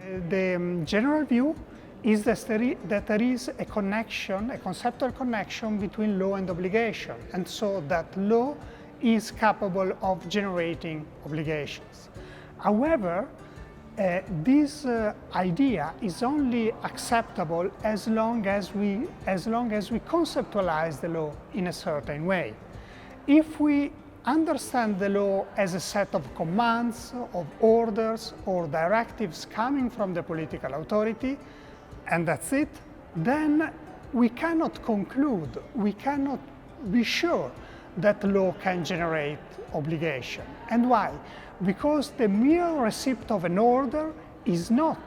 The general view is that there is a connection, a conceptual connection between law and obligation, and so that law is capable of generating obligations. However, this idea is only acceptable as long as we conceptualize the law in a certain way. If we understand the law as a set of commands, of orders, or directives coming from the political authority, and that's it, then we cannot conclude, we cannot be sure that law can generate obligation. And why? Because the mere receipt of an order is not,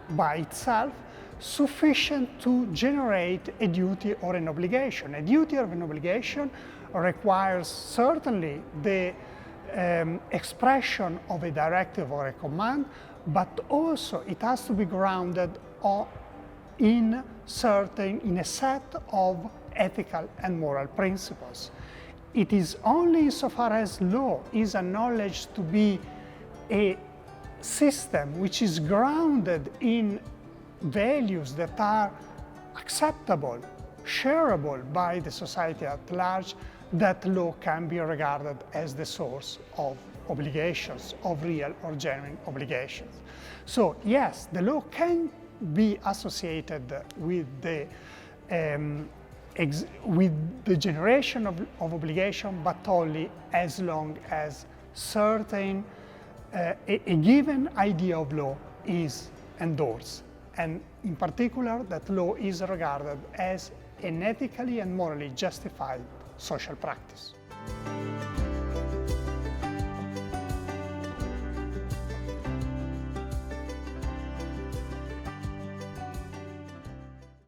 by itself, sufficient to generate a duty or an obligation. A duty or an obligation requires certainly the expression of a directive or a command, but also it has to be grounded in a set of ethical and moral principles. It is only insofar as law is acknowledged to be a system which is grounded in values that are acceptable, shareable by the society at large, that law can be regarded as the source of obligations, of real or genuine obligations. So yes, the law can be associated with the generation of obligation, but only as long as a given idea of law is endorsed, and in particular that law is regarded as an ethically and morally justified social practice.